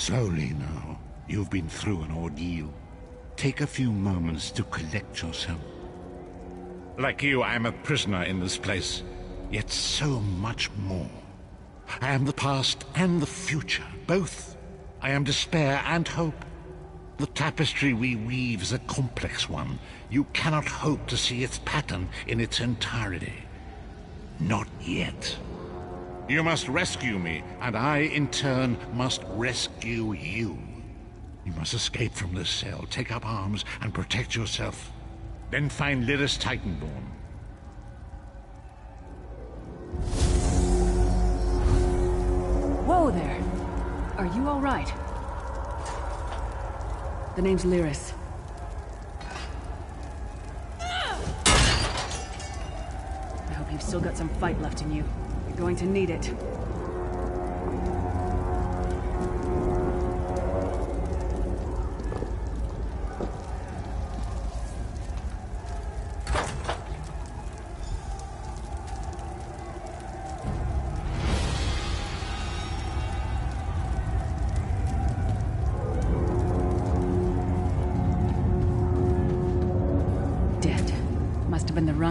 Slowly now. You've been through an ordeal. Take a few moments to collect yourself. Like you, I am a prisoner in this place. Yet so much more. I am the past and the future, both. I am despair and hope. The tapestry we weave is a complex one. You cannot hope to see its pattern in its entirety. Not yet. You must rescue me, and I, in turn, must rescue you. You must escape from this cell, take up arms, and protect yourself. Then find Lyris Titanborn. Whoa there! Are you all right? The name's Lyris. I hope you've still got some fight left in you. You're going to need it.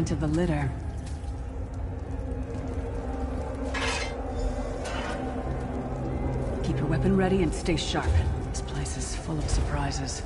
To the litter. Keep your weapon ready and stay sharp. This place is full of surprises.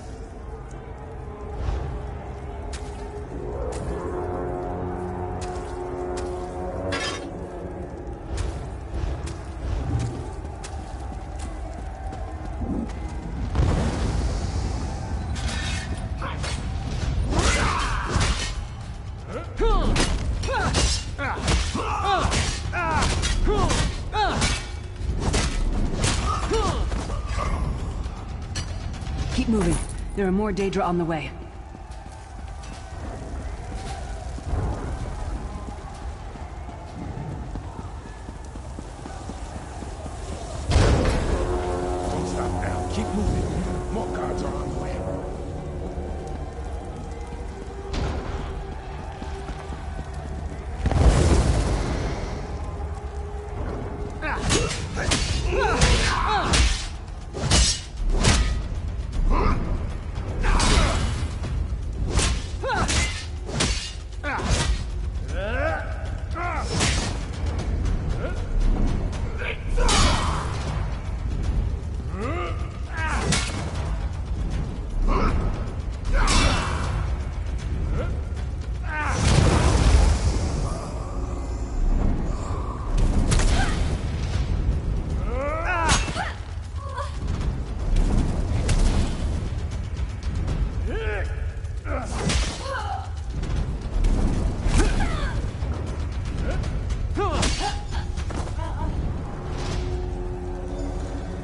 Keep moving. There are more Daedra on the way. Don't stop now. Keep moving. More guards are on the way.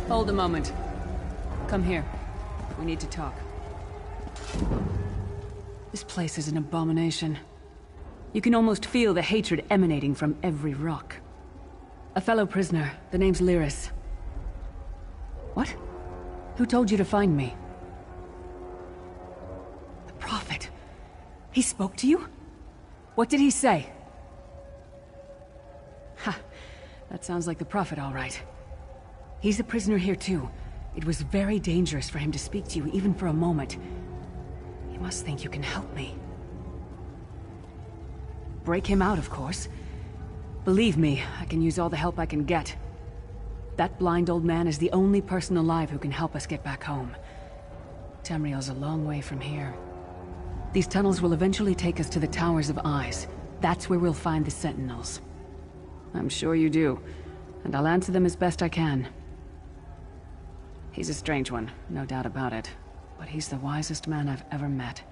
Hold a moment. Come here. We need to talk. This place is an abomination. You can almost feel the hatred emanating from every rock. A fellow prisoner. The name's Lyris. What? Who told you to find me? The Prophet. He spoke to you? What did he say? Ha! That sounds like the Prophet, all right. He's a prisoner here too. It was very dangerous for him to speak to you, even for a moment. He must think you can help me. Break him out, of course. Believe me, I can use all the help I can get. That blind old man is the only person alive who can help us get back home. Tamriel's a long way from here. These tunnels will eventually take us to the Towers of Eyes. That's where we'll find the Sentinels. I'm sure you do, and I'll answer them as best I can. He's a strange one, no doubt about it, but he's the wisest man I've ever met.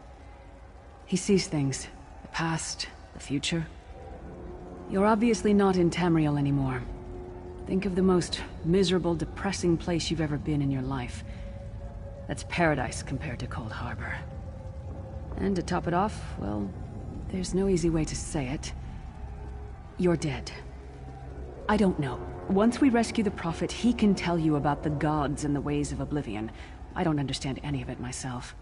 He sees things, the past, the future. You're obviously not in Tamriel anymore. Think of the most miserable, depressing place you've ever been in your life. That's paradise compared to Coldharbour. And to top it off, well, there's no easy way to say it. You're dead. I don't know. Once we rescue the Prophet, he can tell you about the gods and the ways of oblivion. I don't understand any of it myself.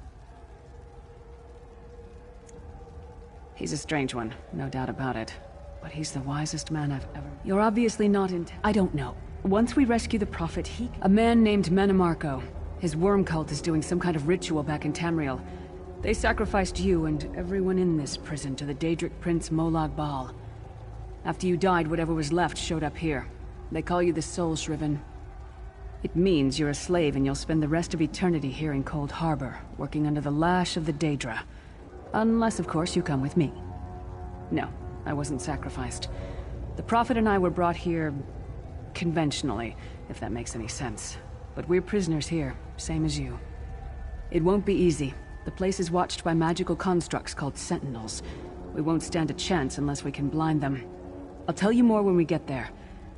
He's a strange one, no doubt about it. But he's the wisest man I've ever... You're obviously not in... I don't know. Once we rescue the Prophet, a man named Menemarco. His worm cult is doing some kind of ritual back in Tamriel. They sacrificed you and everyone in this prison to the Daedric Prince Molag Bal. After you died, whatever was left showed up here. They call you the Soul Shriven. It means you're a slave and you'll spend the rest of eternity here in Coldharbour, working under the lash of the Daedra. Unless, of course, you come with me. No, I wasn't sacrificed. The Prophet and I were brought here conventionally, if that makes any sense. But we're prisoners here, same as you. It won't be easy. The place is watched by magical constructs called Sentinels. We won't stand a chance unless we can blind them. I'll tell you more when we get there.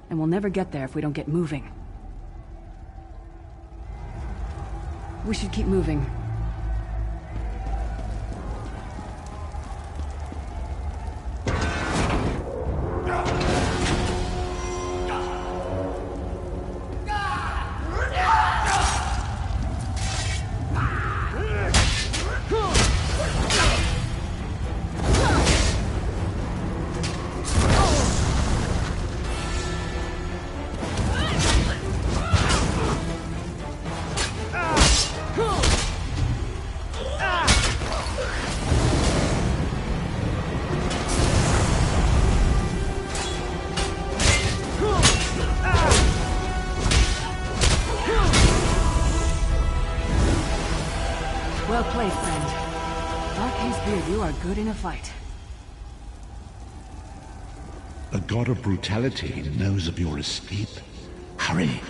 And we'll never get there if we don't get moving. We should keep moving. Well played, friend. Arcane's you are good in a fight. The god of brutality knows of your escape. Hurry.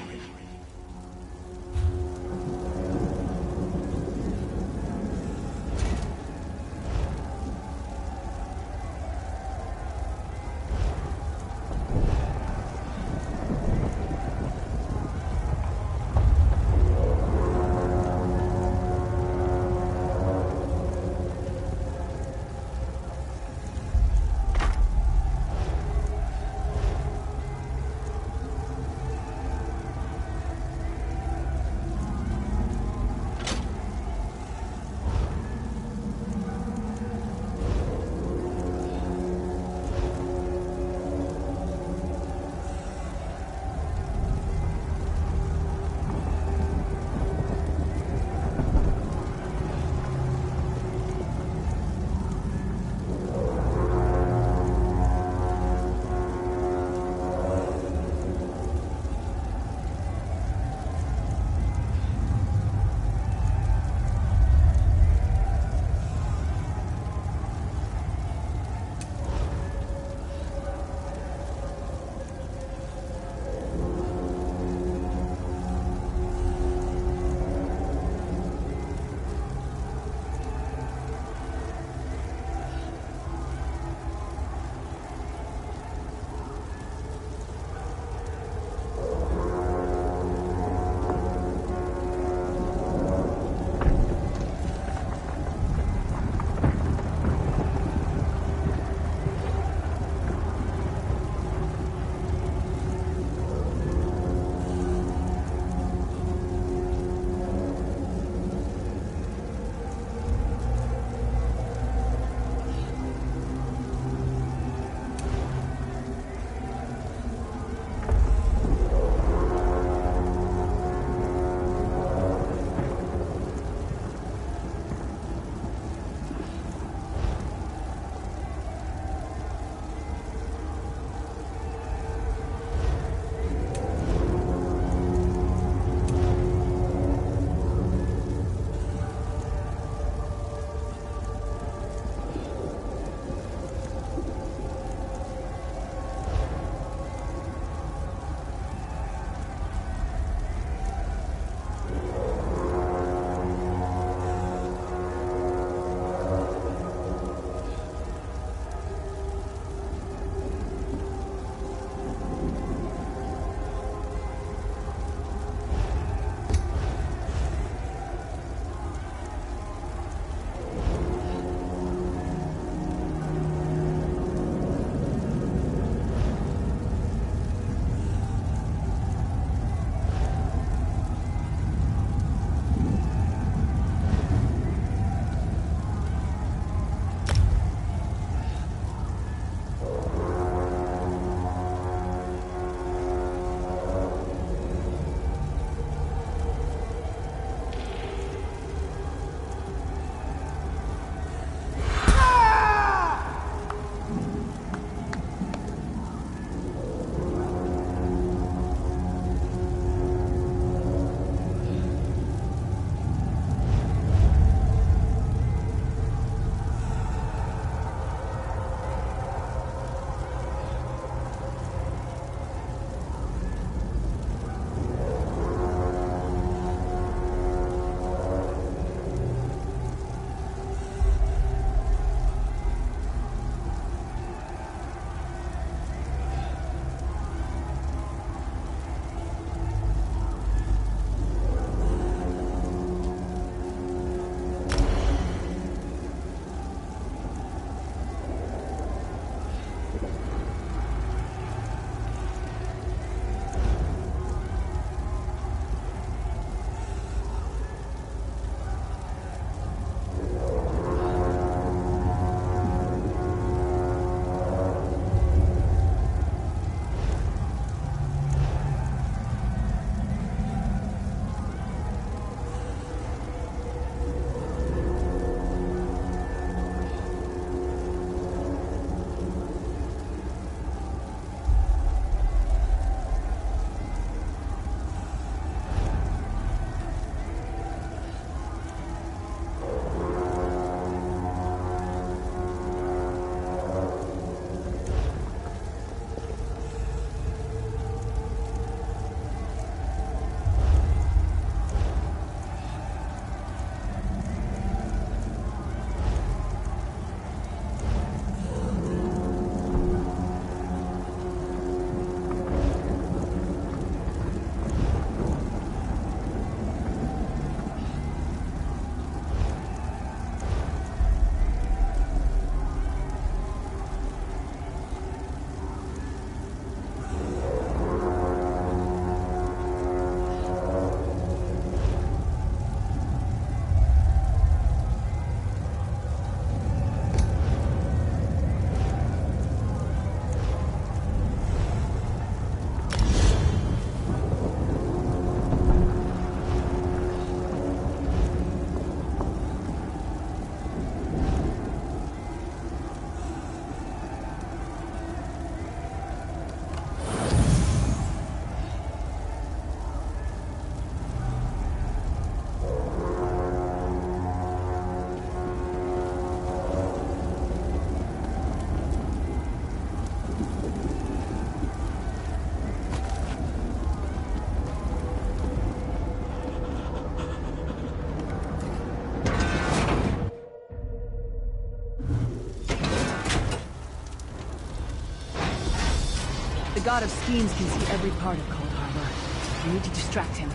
god of schemes can see every part of Coldharbour. We need to distract him.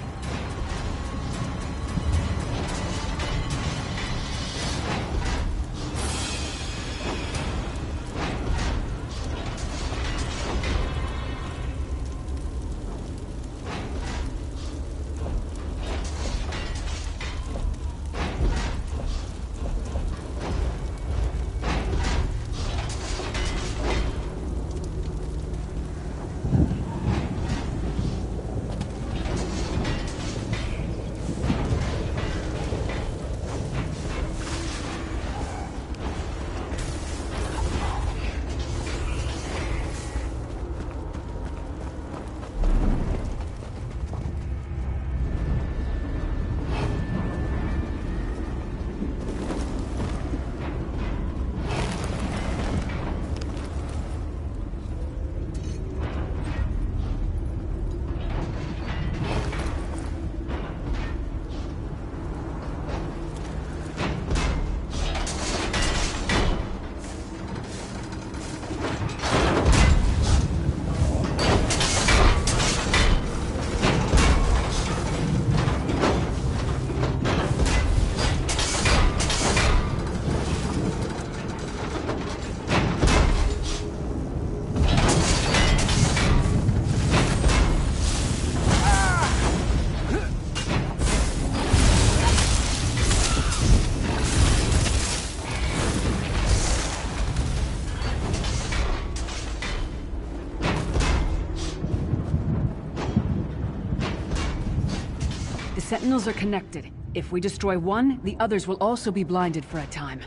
The Sentinels are connected. If we destroy one, the others will also be blinded for a time.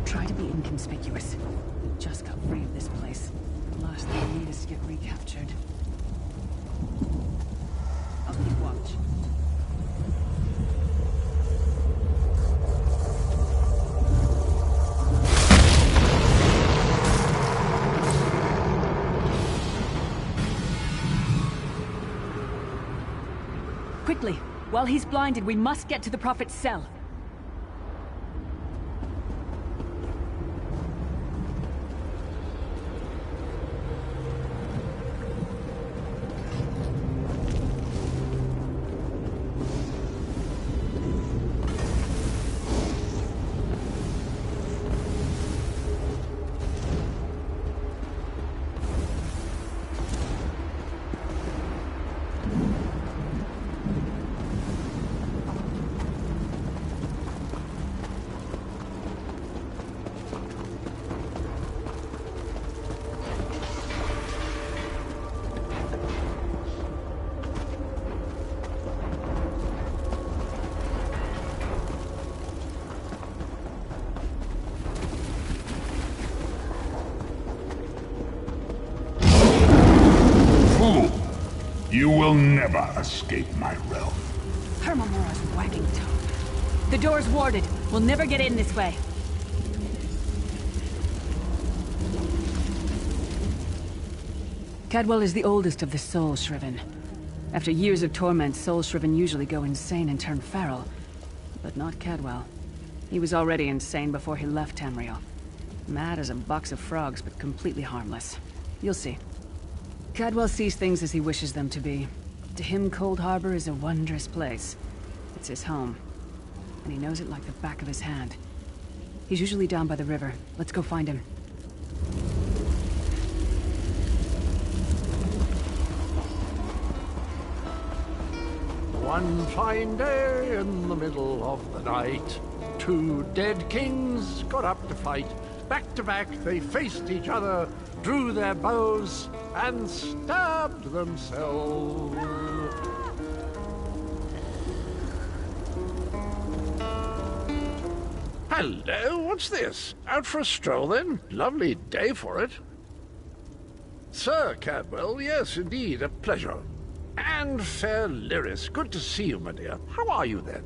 Try to be inconspicuous. Just got free of this place. The last thing we need is to get recaptured. I'll keep watch. Quickly! While he's blinded, we must get to the Prophet's cell. You will never escape my realm. Hermamora's wagging tongue. The door's warded. We'll never get in this way. Cadwell is the oldest of the Soul Shriven. After years of torment, Soul Shriven usually go insane and turn feral. But not Cadwell. He was already insane before he left Tamriel. Mad as a box of frogs, but completely harmless. You'll see. Cadwell sees things as he wishes them to be. To him, Coldharbour is a wondrous place. It's his home. And he knows it like the back of his hand. He's usually down by the river. Let's go find him. One fine day in the middle of the night, two dead kings got up to fight. Back to back, they faced each other, drew their bows, and stabbed themselves. Hello, what's this? Out for a stroll, then? Lovely day for it. Sir Cadwell, yes, indeed, a pleasure. And fair Lyris, good to see you, my dear. How are you, then?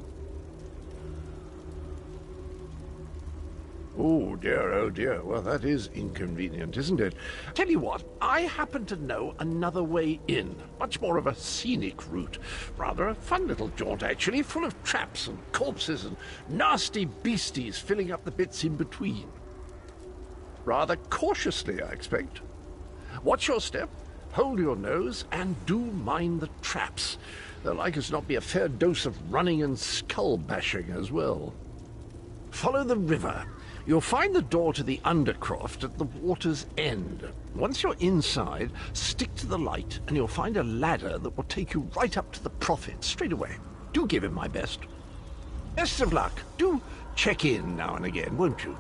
Oh dear. Well, that is inconvenient, isn't it? Tell you what, I happen to know another way in. Much more of a scenic route. Rather a fun little jaunt, actually, full of traps and corpses and nasty beasties filling up the bits in between. Rather cautiously, I expect. Watch your step, hold your nose, and do mind the traps. There'll like as not be a fair dose of running and skull-bashing as well. Follow the river. You'll find the door to the undercroft at the water's end. Once you're inside, stick to the light, and you'll find a ladder that will take you right up to the prophet straight away. Do give him my best. Best of luck. Do check in now and again, won't you?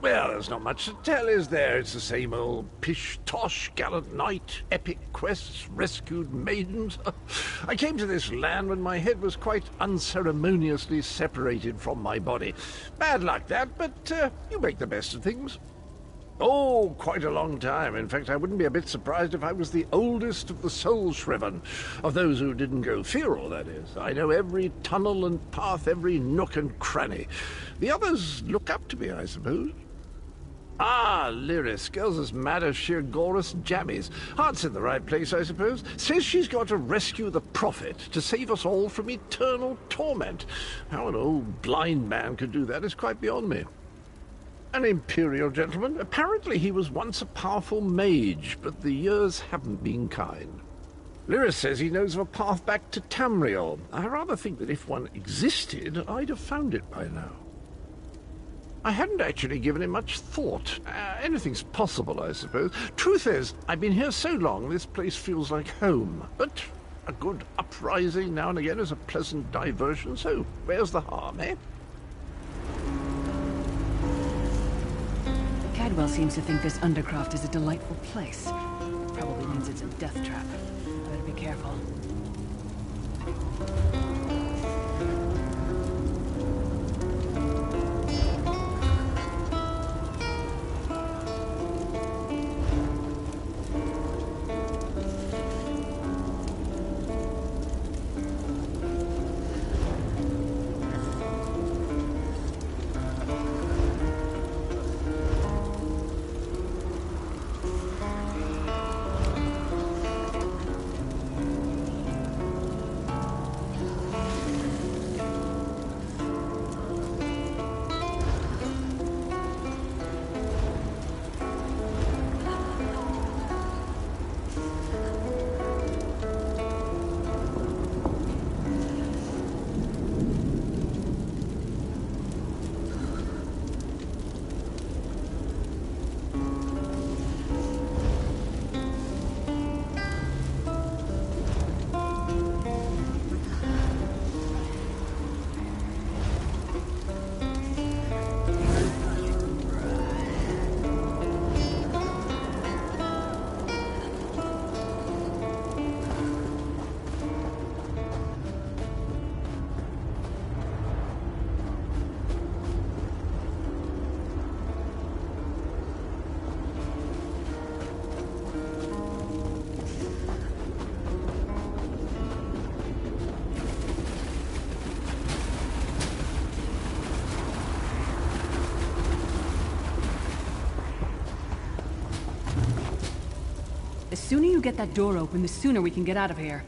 Well, there's not much to tell, is there? It's the same old pish-tosh, gallant knight, epic quests, rescued maidens. I came to this land when my head was quite unceremoniously separated from my body. Bad luck, that, but you make the best of things. Oh, quite a long time. In fact, I wouldn't be a bit surprised if I was the oldest of the soul Shriven, of those who didn't go feral, that is. I know every tunnel and path, every nook and cranny. The others look up to me, I suppose. Ah, Lyris, girl's as mad as sheer Gorus jammies. Heart's in the right place, I suppose. Says she's got to rescue the prophet to save us all from eternal torment. How an old blind man could do that is quite beyond me. An imperial gentleman. Apparently he was once a powerful mage, but the years haven't been kind. Lyris says he knows of a path back to Tamriel. I rather think that if one existed, I'd have found it by now. I hadn't actually given it much thought. Anything's possible, I suppose. Truth is, I've been here so long, this place feels like home. But a good uprising now and again is a pleasant diversion, so where's the harm, eh? Cadwell seems to think this Undercroft is a delightful place. Probably means it's a death trap. I better be careful. The sooner you get that door open, the sooner we can get out of here.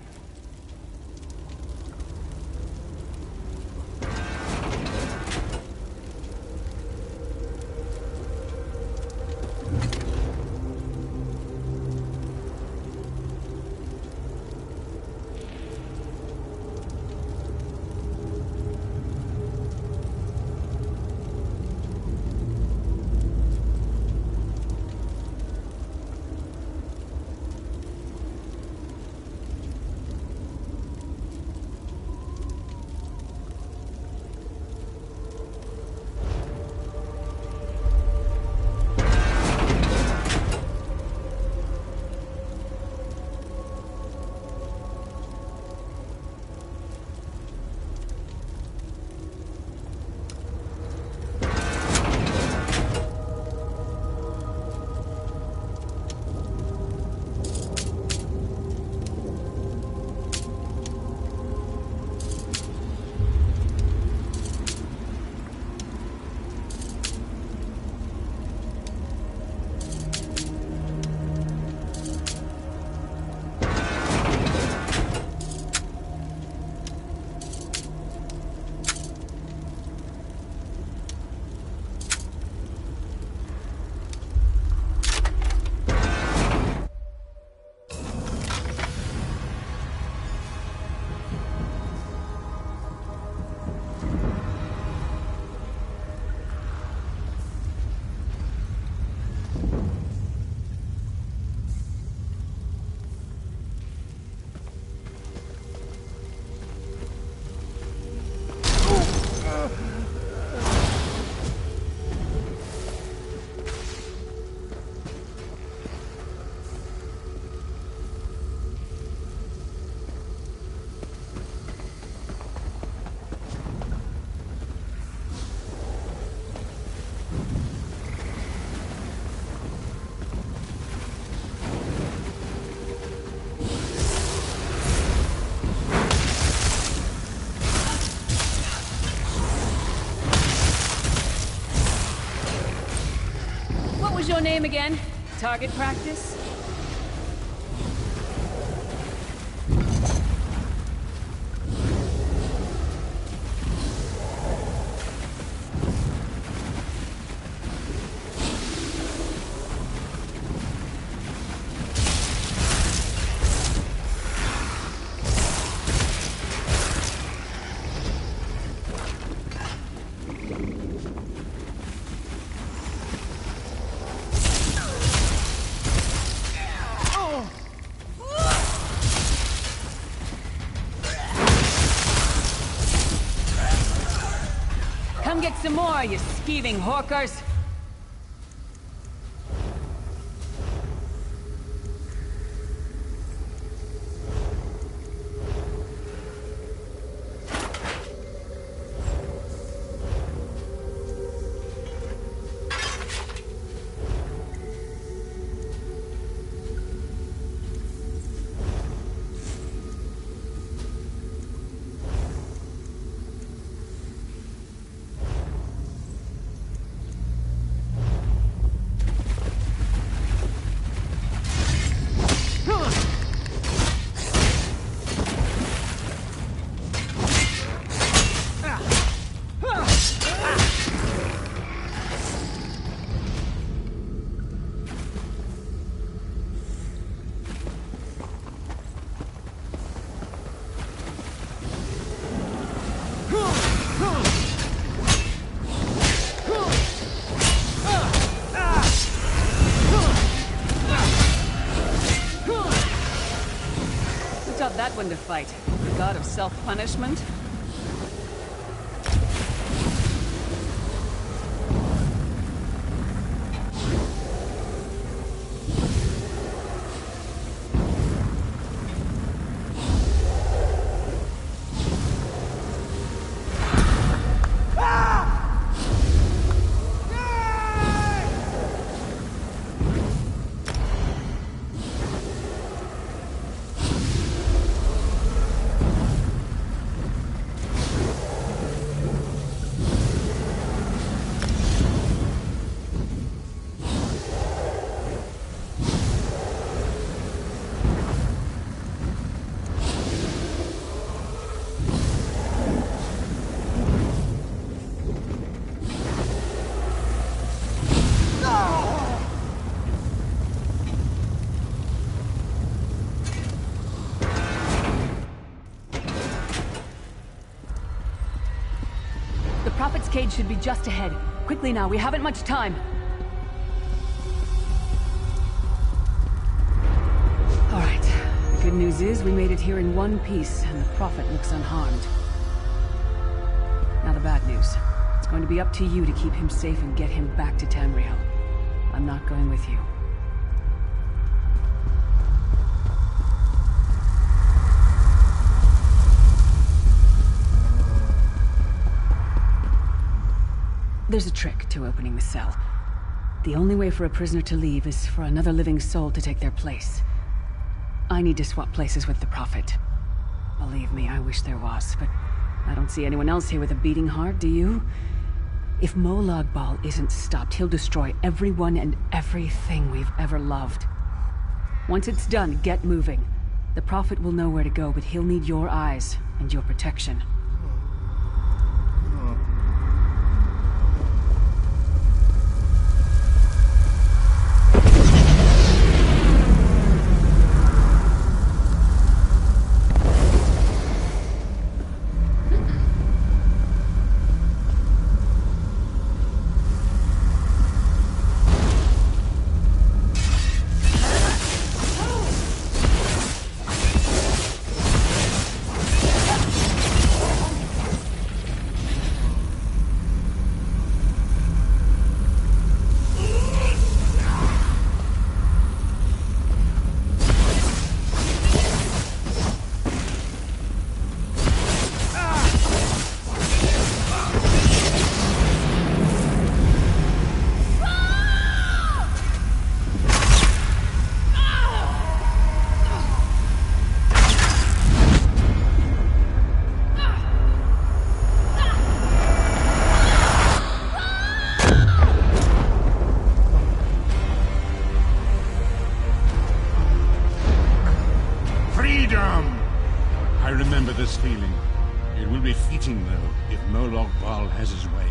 your name again? Target practice? Come get some more, you skeeving hawkers! That one to fight. The god of self-punishment? Prophet's cage should be just ahead. Quickly now, we haven't much time. All right. The good news is we made it here in one piece, and the Prophet looks unharmed. Now the bad news. It's going to be up to you to keep him safe and get him back to Tamriel. I'm not going with you. There's a trick to opening the cell. The only way for a prisoner to leave is for another living soul to take their place. I need to swap places with the Prophet. Believe me, I wish there was, but I don't see anyone else here with a beating heart, do you? If Molag Bal isn't stopped, he'll destroy everyone and everything we've ever loved. Once it's done, get moving. The Prophet will know where to go, but he'll need your eyes and your protection. Freedom! I remember this feeling. It will be fleeting, though, if Moloch Baal has his way.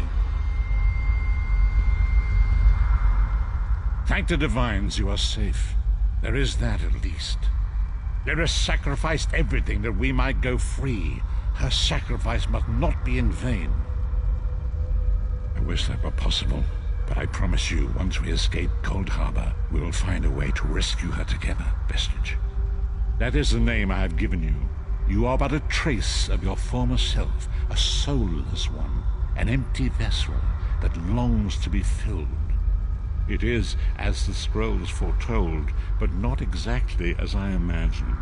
Thank the divines you are safe. There is that at least. Lyra sacrificed everything that we might go free. Her sacrifice must not be in vain. I wish that were possible, but I promise you, once we escape Coldharbour, we will find a way to rescue her together, Vestige. That is the name I have given you. You are but a trace of your former self, a soulless one, an empty vessel that longs to be filled. It is as the scrolls foretold, but not exactly as I imagined.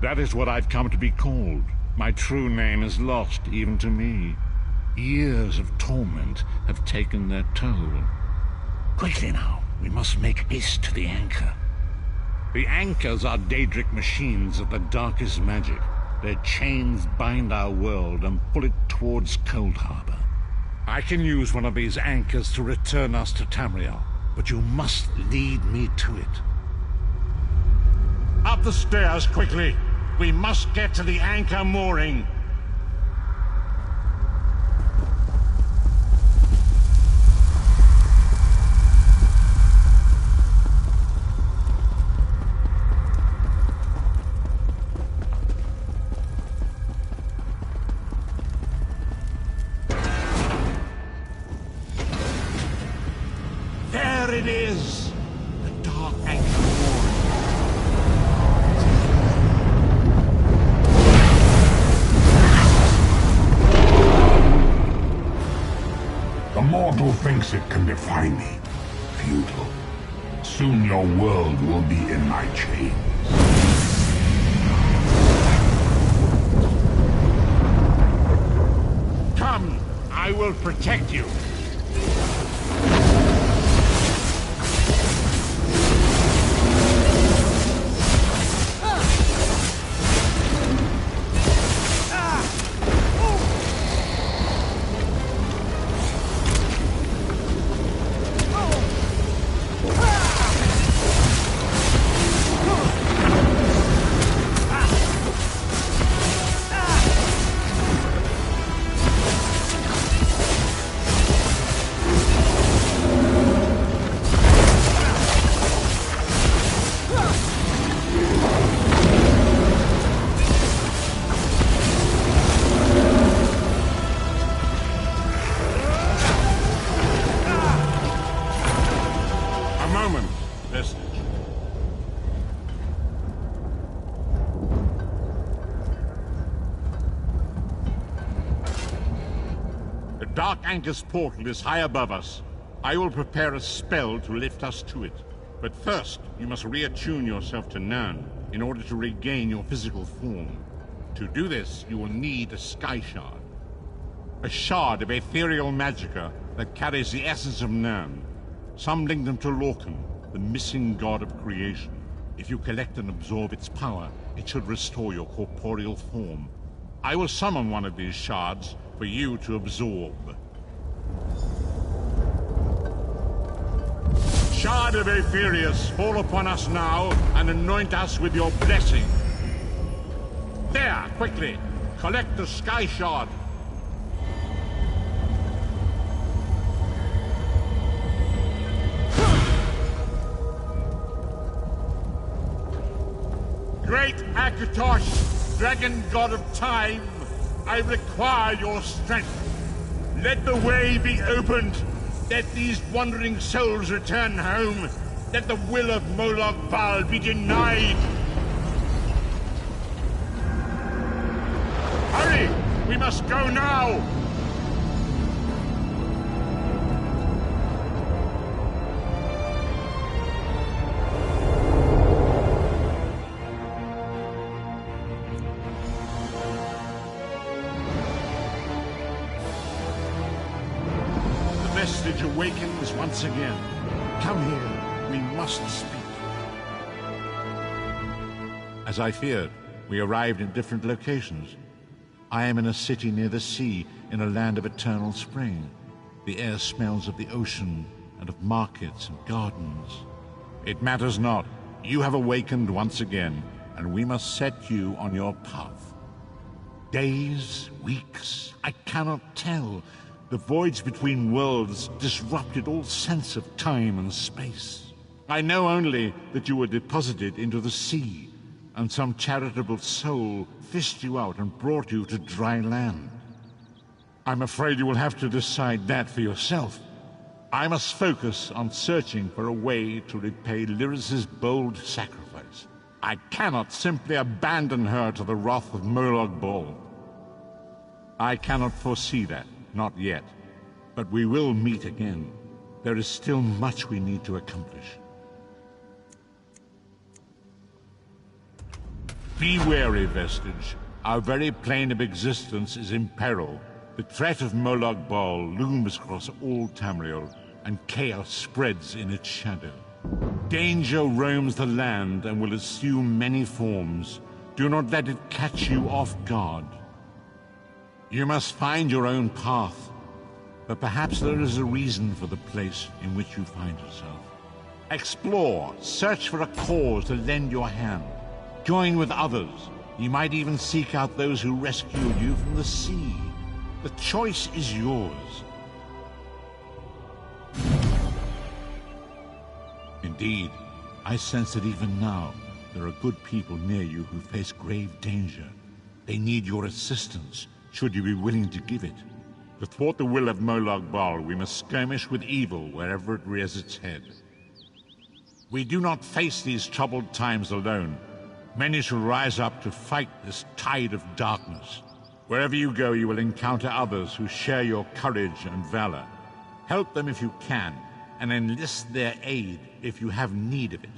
That is what I've come to be called. My true name is lost even to me. Years of torment have taken their toll. Quickly now, we must make haste to the anchor. The anchors are Daedric machines of the darkest magic. Their chains bind our world and pull it towards Coldharbour. I can use one of these anchors to return us to Tamriel, but you must lead me to it. Up the stairs, quickly! We must get to the anchor mooring. There it is! The dark anchor mooring. The mortal thinks it can defy me. Futile. Soon your world will be in my chains. Come, I will protect you. The Dark Anchor's portal is high above us. I will prepare a spell to lift us to it. But first, you must reattune yourself to Nirn in order to regain your physical form. To do this, you will need a Sky Shard. A shard of ethereal magicka that carries the essence of Nirn. Some link them to Lorcan, the missing god of creation. If you collect and absorb its power, it should restore your corporeal form. I will summon one of these shards for you to absorb. Shard of Aetherius, fall upon us now and anoint us with your blessing. There, quickly! Collect the Sky Shard. Great Akatosh, dragon god of time, I require your strength. Let the way be opened. Let these wandering souls return home. Let the will of Moloch Baal be denied. Hurry! We must go now! Vestige awakens once again. Come here, we must speak. As I feared, we arrived in different locations. I am in a city near the sea, in a land of eternal spring. The air smells of the ocean, and of markets and gardens. It matters not. You have awakened once again. and we must set you on your path. Days, weeks, I cannot tell. The voids between worlds disrupted all sense of time and space. I know only that you were deposited into the sea, and some charitable soul fished you out and brought you to dry land. I'm afraid you will have to decide that for yourself. I must focus on searching for a way to repay Lyris's bold sacrifice. I cannot simply abandon her to the wrath of Molag Bal. I cannot foresee that, not yet. But we will meet again. There is still much we need to accomplish. Be wary, Vestige. Our very plane of existence is in peril. The threat of Molag Bal looms across all Tamriel, and chaos spreads in its shadow. Danger roams the land and will assume many forms. Do not let it catch you off guard. You must find your own path, but perhaps there is a reason for the place in which you find yourself. Explore, search for a cause to lend your hand. Join with others. You might even seek out those who rescued you from the sea. The choice is yours. Indeed, I sense that even now, there are good people near you who face grave danger. They need your assistance, should you be willing to give it. To thwart the will of Molag Bal, we must skirmish with evil wherever it rears its head. We do not face these troubled times alone. Many shall rise up to fight this tide of darkness. Wherever you go, you will encounter others who share your courage and valor. Help them if you can, and enlist their aid if you have need of it.